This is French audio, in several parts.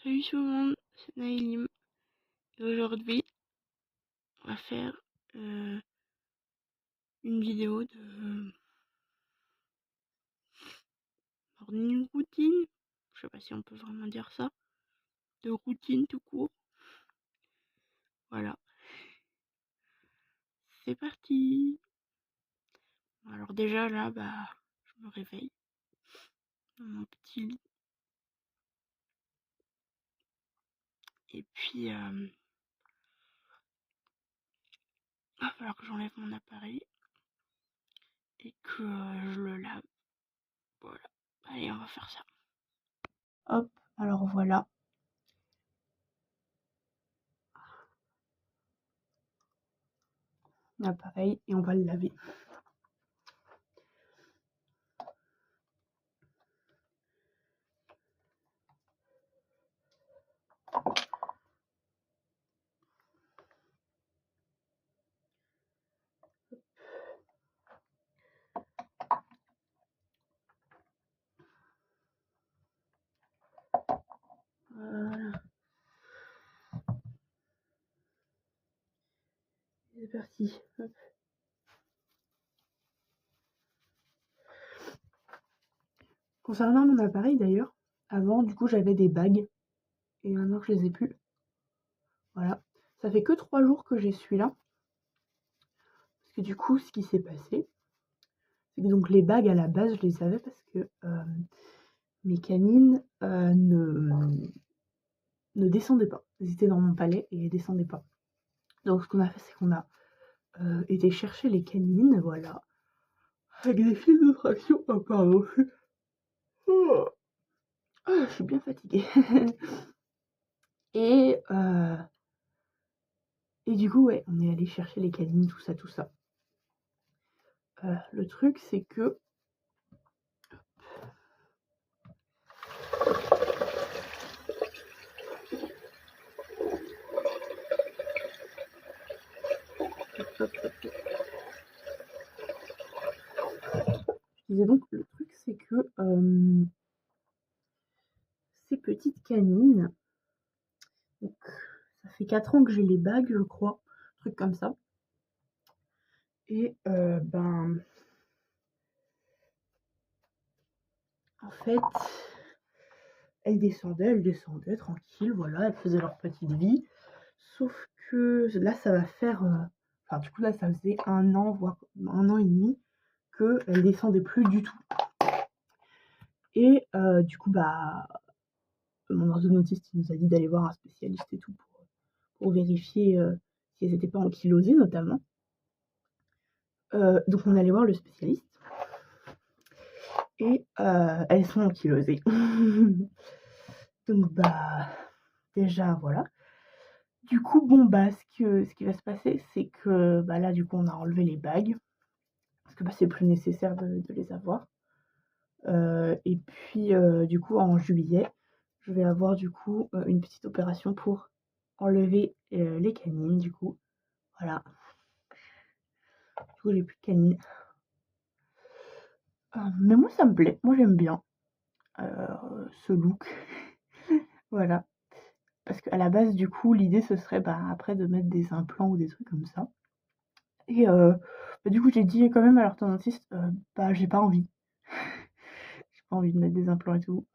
Salut tout le monde, c'est Naïlim. Et aujourd'hui, on va faire une vidéo de morning routine. Je sais pas si on peut vraiment dire ça. De routine tout court. Voilà. C'est parti. Alors déjà là, je me réveille dans mon petit lit. Et puis, il va falloir que j'enlève mon appareil et que je le lave. Voilà. Allez, on va faire ça. Hop, alors voilà. L'appareil et on va le laver. Voilà. C'est parti. Hop. Concernant mon appareil d'ailleurs, avant du coup j'avais des bagues et maintenant je les ai plus. Voilà. Ça fait que 3 jours que j'ai celui-là. Parce que du coup ce qui s'est passé, c'est que donc les bagues à la base je les avais parce que mes canines ne descendaient pas. Elles étaient dans mon palais et elles descendaient pas. Donc ce qu'on a fait c'est qu'on a été chercher les canines, voilà. Avec des fils de traction. Oh pardon. Oh, je suis bien fatiguée. Et du coup, ouais, on est allé chercher les canines, tout ça, tout ça. Le truc, c'est que je disais donc, le truc, c'est que ces petites canines, donc, ça fait 4 ans que j'ai les bagues, je crois, un truc comme ça. Et en fait, elles descendaient tranquilles, voilà, elles faisaient leur petite vie. Sauf que là, ça va faire, enfin, du coup, là, ça faisait 1 an, voire 1 an et demi qu'elles descendaient plus du tout. Et du coup, mon orthodontiste, il nous a dit d'aller voir un spécialiste et tout pour vérifier si elles n'étaient pas ankylosées, notamment. Donc, on est allé voir le spécialiste. Et elles sont ankylosées. Donc, déjà, voilà. Du coup, ce qui va se passer, c'est que là, du coup, on a enlevé les bagues. Parce que c'est plus nécessaire de les avoir. Et puis, du coup, en juillet, je vais avoir, du coup, une petite opération pour enlever les canines, du coup. Voilà. Du coup, j'ai plus de canines. Mais moi, ça me plaît. Moi, j'aime bien ce look. Voilà. Parce qu'à la base, du coup, l'idée, ce serait après de mettre des implants ou des trucs comme ça. Et du coup, j'ai dit quand même à l'orthodontiste, j'ai pas envie. J'ai pas envie de mettre des implants et tout.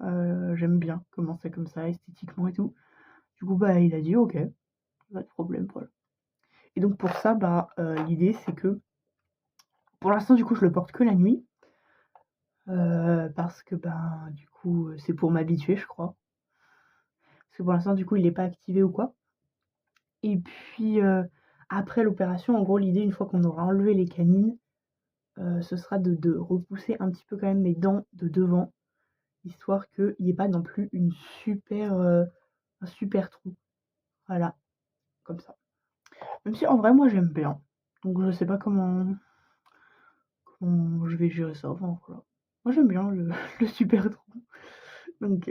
J'aime bien comment c'est comme ça, esthétiquement et tout. Du coup, il a dit OK, pas de problème, voilà. Et donc pour ça, l'idée c'est que pour l'instant, du coup, je le porte que la nuit. Parce que du coup, c'est pour m'habituer, je crois. Parce que pour l'instant, du coup, il est pas activé ou quoi. Et puis après l'opération, en gros, l'idée, une fois qu'on aura enlevé les canines, ce sera de repousser un petit peu quand même mes dents de devant, histoire qu'il n'y ait pas non plus un super trou. Voilà, comme ça. Même si en vrai, moi j'aime bien. Donc je sais pas comment je vais gérer ça. Enfin, voilà. Moi j'aime bien le super trou. Donc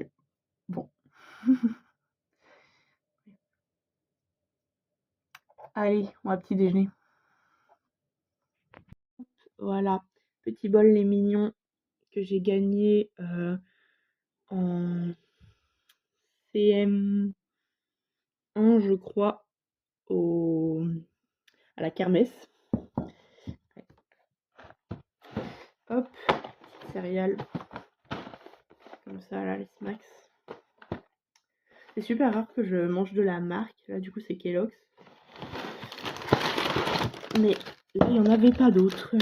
bon. Allez, on va petit déjeuner. Voilà, petit bol les mignons que j'ai gagné en CM1, je crois, à la kermesse. Ouais. Hop, céréales. Comme ça, là, les smacks. C'est super rare que je mange de la marque. Là, du coup, c'est Kellogg's. Mais là, il n'y en avait pas d'autres.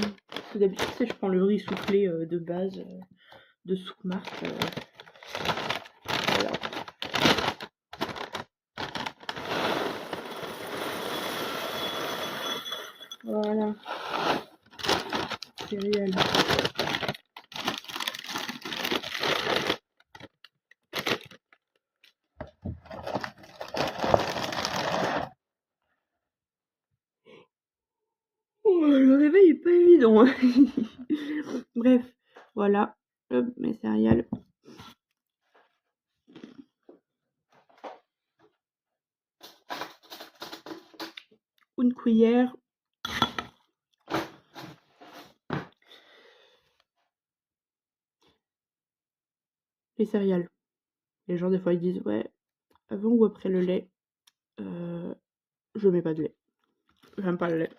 D'habitude, tu sais, je prends le riz soufflé de base de sous-marque. Voilà. Voilà. Céréales. Oh, le réveil est pas évident. Bref, voilà. Hop, mes céréales. Une cuillère. Les céréales. Les gens, des fois, ils disent, ouais, avant ou après le lait, je mets pas de lait. J'aime pas le lait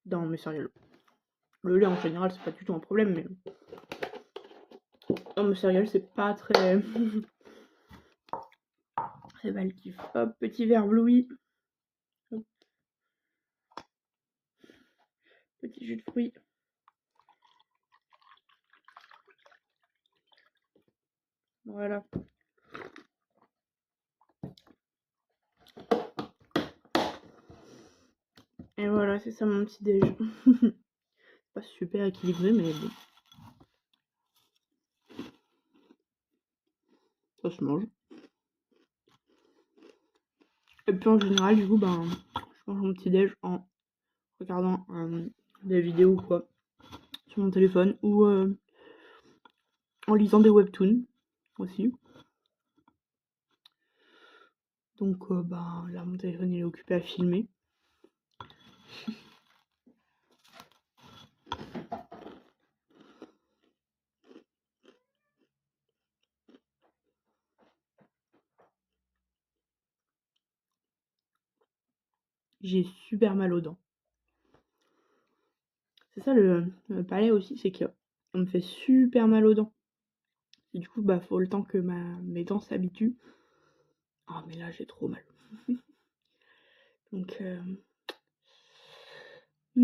dans mes céréales. Le lait, en général, c'est pas du tout un problème, mais dans mes céréales, c'est pas très... très mal kiff. Hop, petit verre Bluey. Hop. Petit jus de fruits. Voilà. Et voilà, c'est ça mon petit déj. Pas super équilibré, mais bon. Ça se mange. Et puis en général, du coup, ben, je mange mon petit déj en regardant des vidéos ou quoi sur mon téléphone ou en lisant des webtoons aussi. Donc ben, là, mon téléphone il est occupé à filmer. J'ai super mal aux dents. C'est ça le palais aussi, c'est que on me fait super mal aux dents. Et du coup, bah, faut le temps que mes dents s'habituent. Oh, mais là, j'ai trop mal. Donc, je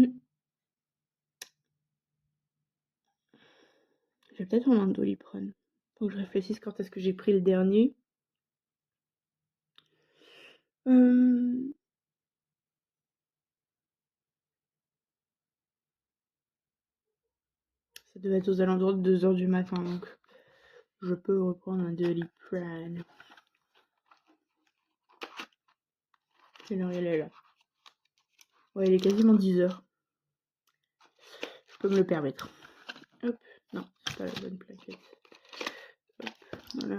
vais peut-être en un Doliprane. Faut que je réfléchisse quand est-ce que j'ai pris le dernier. Ça devait être aux alentours de 2 h du matin, donc je peux reprendre un Doliprane. Quelle heure elle est là? Ouais, il est quasiment 10 h. Je peux me le permettre. Hop, non, c'est pas la bonne plaquette. Hop, voilà.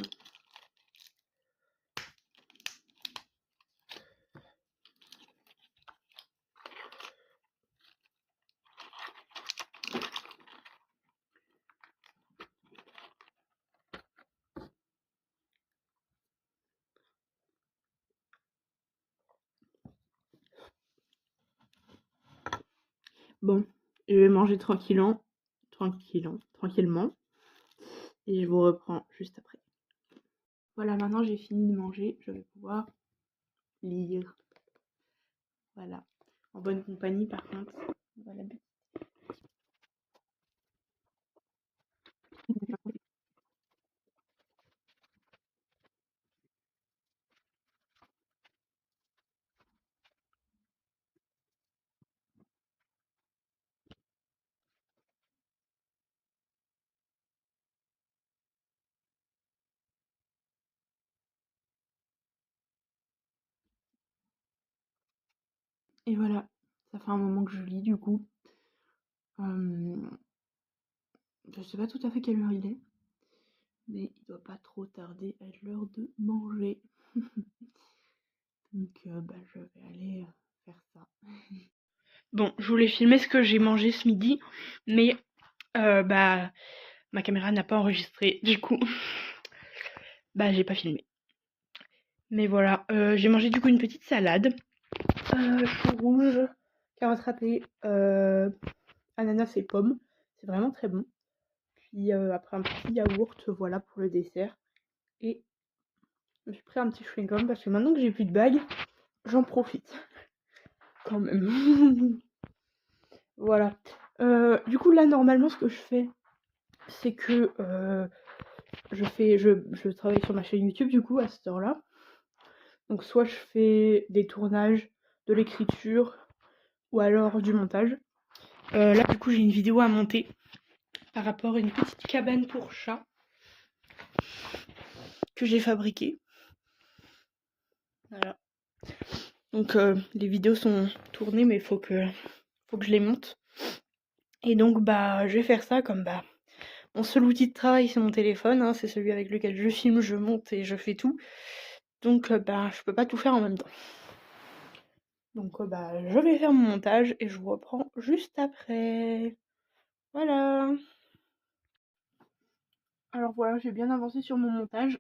Bon, je vais manger tranquillement. Et je vous reprends juste après. Voilà, maintenant j'ai fini de manger. Je vais pouvoir lire. Voilà. En bonne compagnie par contre. Voilà. Et voilà. Ça fait un moment que je lis du coup. Je sais pas tout à fait quelle heure il est. Mais il doit pas trop tarder à être l'heure de manger. Donc bah, je vais aller faire ça. Bon, je voulais filmer ce que j'ai mangé ce midi, mais bah ma caméra n'a pas enregistré, du coup bah j'ai pas filmé. Mais voilà, j'ai mangé du coup une petite salade, chou rouge, carottes râpées, ananas et pommes. C'est vraiment très bon. Puis après un petit yaourt, voilà pour le dessert. Et je me suis pris un petit chewing-gum parce que maintenant que j'ai plus de bague, j'en profite. Quand même. Voilà. Du coup là normalement ce que je fais, c'est que je travaille sur ma chaîne YouTube du coup à cette heure-là. Donc soit je fais des tournages, de l'écriture ou alors du montage. Là du coup j'ai une vidéo à monter par rapport à une petite cabane pour chat que j'ai fabriquée. Voilà. Donc les vidéos sont tournées mais faut que je les monte. Et donc bah je vais faire ça comme bah mon seul outil de travail c'est mon téléphone, hein, c'est celui avec lequel je filme, je monte et je fais tout. Donc bah je peux pas tout faire en même temps. Donc bah je vais faire mon montage et je vous reprends juste après. Voilà. Alors voilà, j'ai bien avancé sur mon montage.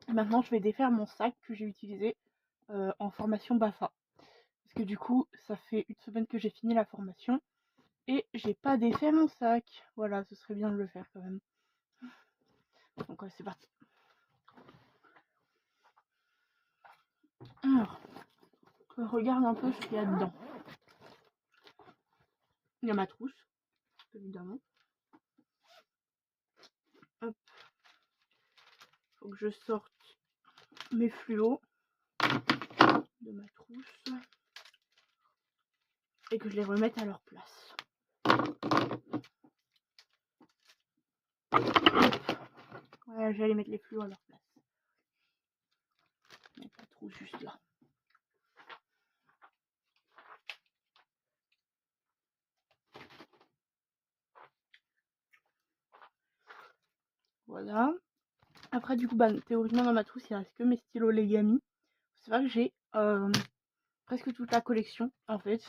Maintenant je vais défaire mon sac que j'ai utilisé en formation BAFA. Parce que du coup ça fait une semaine que j'ai fini la formation et j'ai pas défait mon sac. Voilà, ce serait bien de le faire quand même. Donc ouais, c'est parti. Alors, je regarde un peu ce qu'il y a dedans. Il y a ma trousse, évidemment. Hop. Faut que je sorte mes fluos de ma trousse et que je les remette à leur place. Voilà, j'allais mettre les fluos à leur place. Il y a pas trop juste là. Voilà. Après du coup bah théoriquement dans ma trousse il reste que mes stylos Legami. C'est vrai que j'ai presque toute la collection en fait.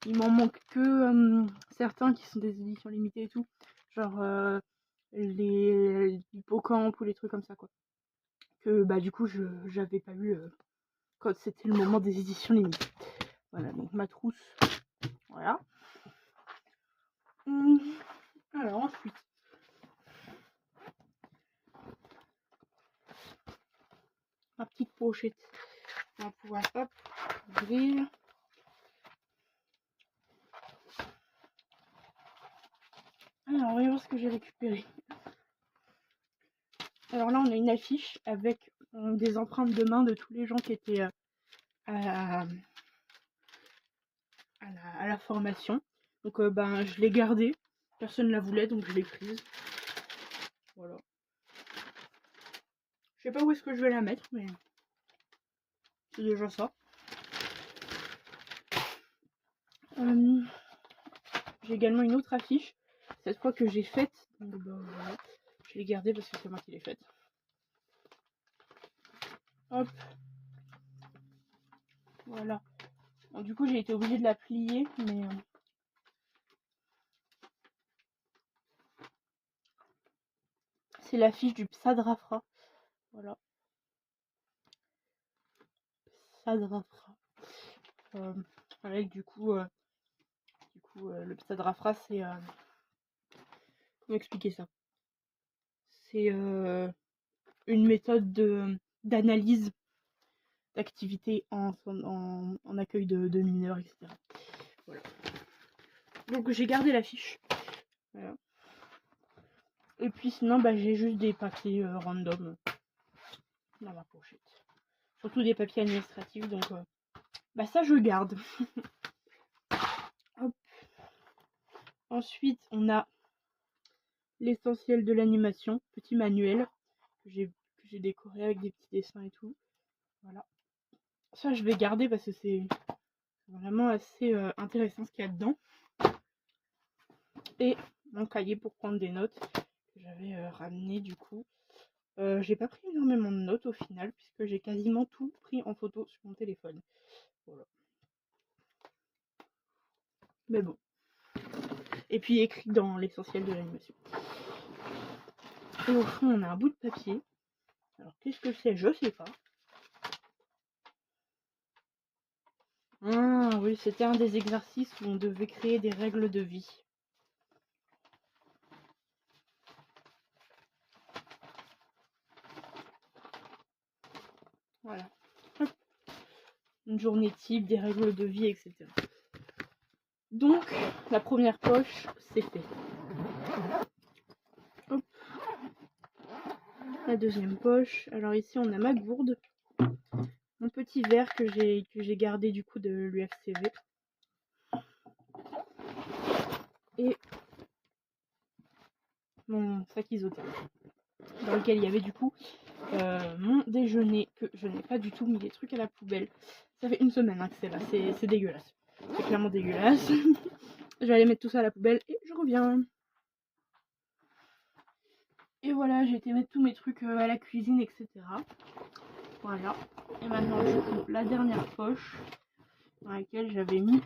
Il m'en manque que certains qui sont des éditions limitées et tout. Genre les hippocampes ou les trucs comme ça quoi. Que bah du coup j'avais pas eu quand c'était le moment des éditions limitées. Voilà donc ma trousse. Voilà. Alors ensuite. Ma petite pochette. On va pouvoir hop ouvrir. Alors on va voir ce que j'ai récupéré. Alors là on a une affiche avec des empreintes de main de tous les gens qui étaient à la formation. Donc ben je l'ai gardée. Personne ne la voulait donc je l'ai prise. Voilà. Je sais pas où est-ce que je vais la mettre mais c'est déjà ça. J'ai également une autre affiche. Cette fois que j'ai faite. Donc ben, voilà. Je l'ai gardée parce que c'est moi qui l'ai faite. Hop. Voilà. Bon, du coup j'ai été obligée de la plier mais c'est l'affiche du Psadrafra. Voilà. Psadrafra. Avec du coup le Psadrafra c'est comment expliquer ça, c'est une méthode d'analyse d'activité en accueil de mineurs, etc. Voilà. Donc j'ai gardé l'affiche. Voilà. Et puis sinon bah, j'ai juste des papiers random dans ma pochette. Surtout des papiers administratifs donc bah ça je garde. Hop. Ensuite on a l'essentiel de l'animation, petit manuel que j'ai décoré avec des petits dessins et tout. Voilà. Ça je vais garder parce que c'est vraiment assez intéressant ce qu'il y a dedans. Et mon cahier pour prendre des notes que j'avais ramené du coup. J'ai pas pris énormément de notes au final puisque j'ai quasiment tout pris en photo sur mon téléphone. Voilà. Mais bon. Et puis écrit dans l'essentiel de l'animation. Et au fond on a un bout de papier. Alors qu'est-ce que c'est? Je sais pas. Ah oui, c'était un des exercices où on devait créer des règles de vie. Voilà. Hop. Une journée type, des règles de vie, etc. Donc, la première poche, c'est fait. Hop. La deuxième poche. Alors ici, on a ma gourde. Mon petit verre que j'ai gardé du coup de l'UFCV. Et mon sac isotherme. Dans lequel il y avait du coup mon déjeuner que je n'ai pas du tout mis les trucs à la poubelle. Ça fait une semaine que c'est là, c'est dégueulasse. C'est clairement dégueulasse. Je vais aller mettre tout ça à la poubelle et je reviens. Et voilà, j'ai été mettre tous mes trucs à la cuisine, etc. Voilà. Et maintenant, je prends la dernière poche dans laquelle j'avais mis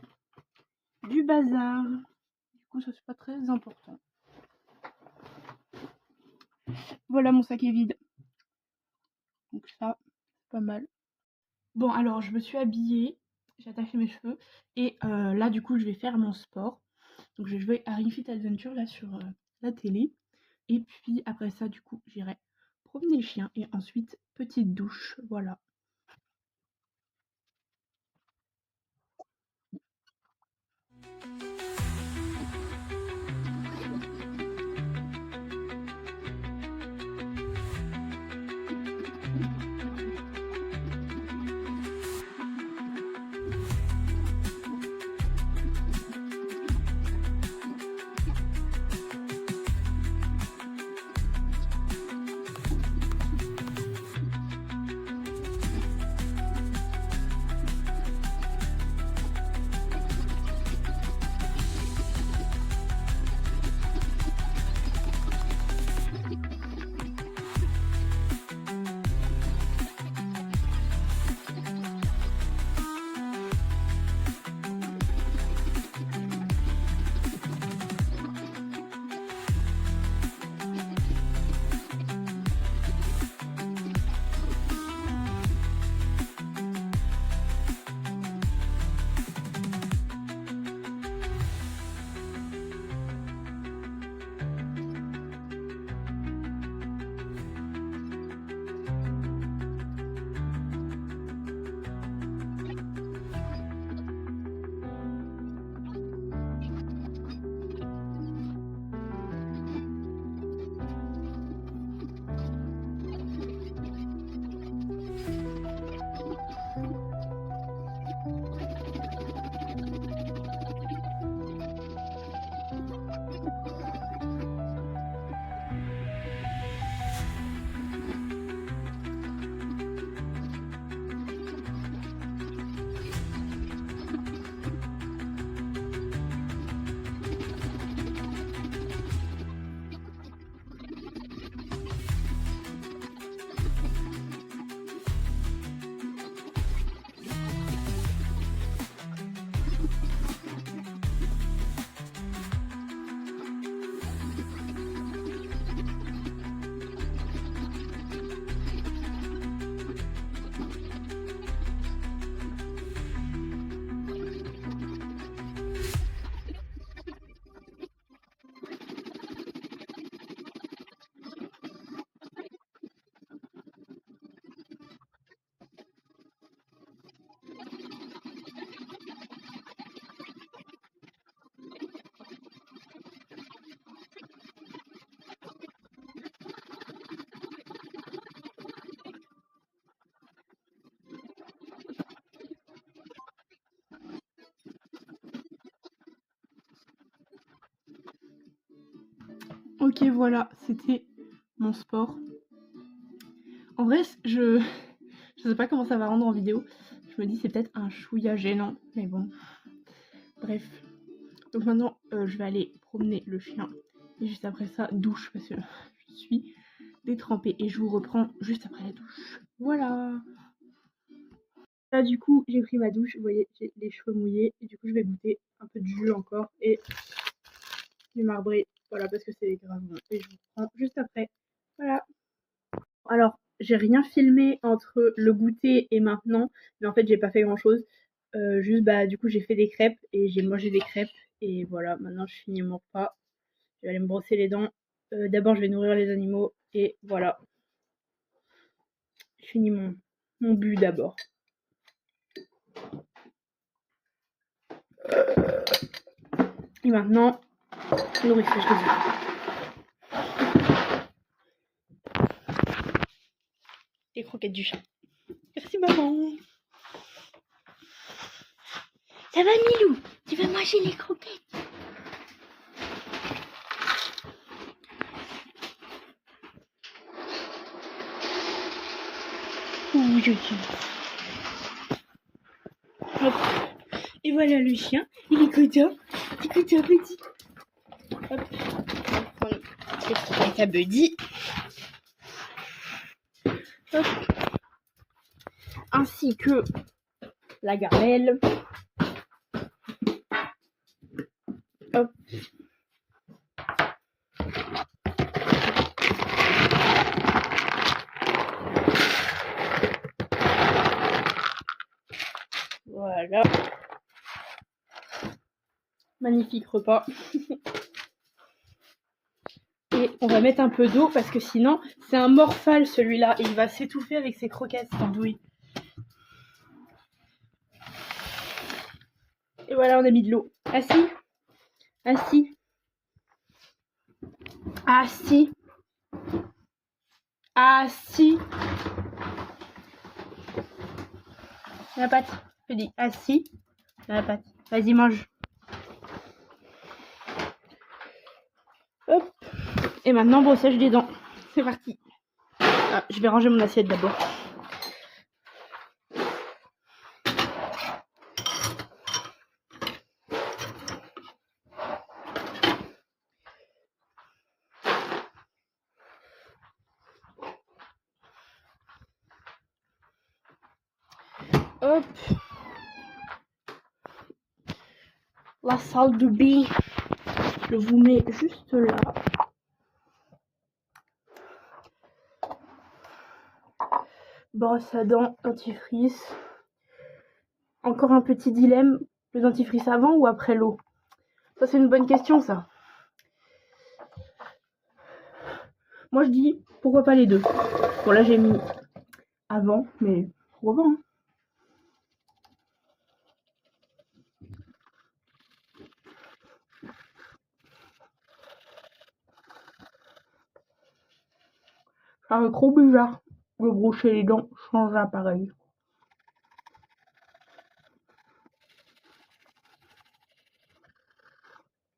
du bazar. Du coup, ça c'est pas très important. Voilà, mon sac est vide. Donc ça, pas mal. Bon, alors, je me suis habillée, j'ai attaché mes cheveux. Et là, du coup, je vais faire mon sport. Donc, je vais jouer à Ring Fit Adventure, là, sur la télé. Et puis, après ça, du coup, j'irai promener le chien. Et ensuite, petite douche, voilà. Ok, voilà, c'était mon sport. En vrai, je sais pas comment ça va rendre en vidéo. Je me dis c'est peut-être un chouïa gênant, mais bon. Bref. Donc maintenant, je vais aller promener le chien. Et juste après ça, douche, parce que je suis détrempée. Et je vous reprends juste après la douche. Voilà. Là, du coup, j'ai pris ma douche. Vous voyez, j'ai les cheveux mouillés. Et du coup, je vais goûter un peu de jus encore. Et du marbré. Voilà, parce que c'est grave bon. Et je vous reprends juste après. Voilà. Alors, j'ai rien filmé entre le goûter et maintenant, mais en fait, j'ai pas fait grand chose. juste du coup j'ai fait des crêpes et j'ai mangé des crêpes et voilà, maintenant je finis mon repas. Je vais aller me brosser les dents. D'abord je vais nourrir les animaux et voilà. Je finis mon but d'abord. Et maintenant, nourrissage des animaux. Les croquettes du chat. Merci maman. Ça va Milou? Tu vas manger les croquettes? Ouh, je dis. Hop. Et voilà le chien. Il est content. Il est content, petit. Hop. On va prendre les croquettes à Buddy. Hop. Ainsi que la gamelle. Hop. Voilà. Magnifique repas. Et on va mettre un peu d'eau parce que sinon, c'est un morphale celui-là. Et il va s'étouffer avec ses croquettes, andouille. Et voilà, on a mis de l'eau. Assis. Assis. Assis. Assis. La pâte. Je dis assis. La pâte. Vas-y, mange. Hop. Et maintenant, brossage des dents. C'est parti. Ah, je vais ranger mon assiette d'abord. Hop. La salle de bain. Je vous mets juste là. Brosse à dents, dentifrice. Encore un petit dilemme. Le dentifrice avant ou après l'eau? Ça, c'est une bonne question, ça. Moi, je dis, pourquoi pas les deux? Bon, là, j'ai mis avant, mais pourquoi pas, hein. Ça fait trop bizarre de brosser les dents sans appareil.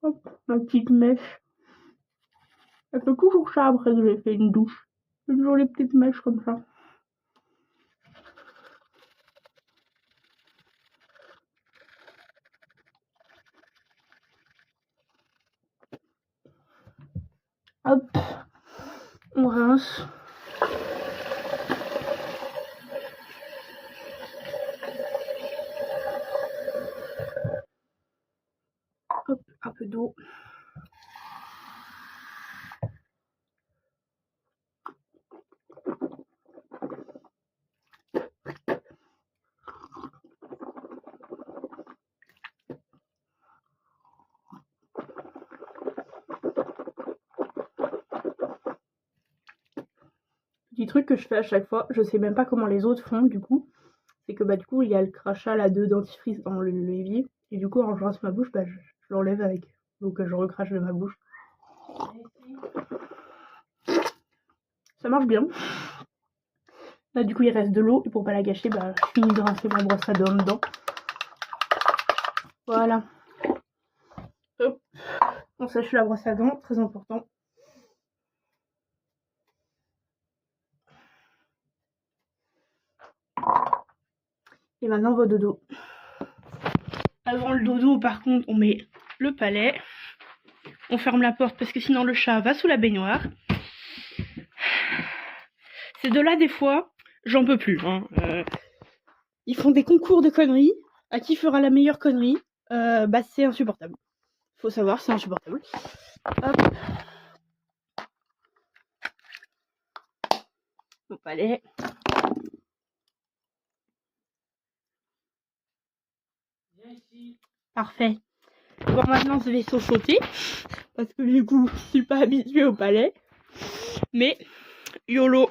Hop, ma petite mèche. Elle fait toujours ça après que j'ai fait une douche. C'est toujours les petites mèches comme ça. Hop, on rince. Hop, un peu d'eau. Petit truc que je fais à chaque fois, je sais même pas comment les autres font du coup, c'est que du coup il y a le crachat là de dentifrice dans l'évier et du coup quand je rince ma bouche, je l'enlève avec. Donc je recrache de ma bouche. Ça marche bien. Là du coup il reste de l'eau et pour pas la gâcher, je finis de rincer ma brosse à dents dedans. Voilà. Hop. On sèche la brosse à dents, très important. Et maintenant, on va au dodo. Avant le dodo, par contre, on met le palais. On ferme la porte parce que sinon le chat va sous la baignoire. Ces deux-là, des fois, j'en peux plus. Hein. Ils font des concours de conneries. À qui fera la meilleure connerie? C'est insupportable. Faut savoir, c'est insupportable. Hop. Mon palais. Parfait. Bon, maintenant je vais sauter. Parce que du coup, je suis pas habituée au palais. Mais, YOLO.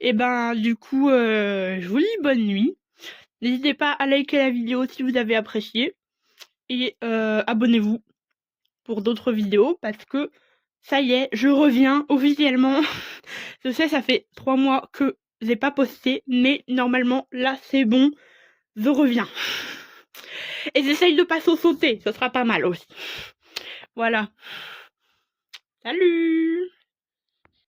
Et ben, du coup, je vous dis bonne nuit. N'hésitez pas à liker la vidéo si vous avez apprécié. Et abonnez-vous pour d'autres vidéos parce que ça y est, je reviens officiellement. Je sais, ça fait 3 mois que j'ai pas posté, mais normalement, là, c'est bon. Je reviens. Et j'essaye de pas sauter, ce sera pas mal aussi. Voilà. Salut!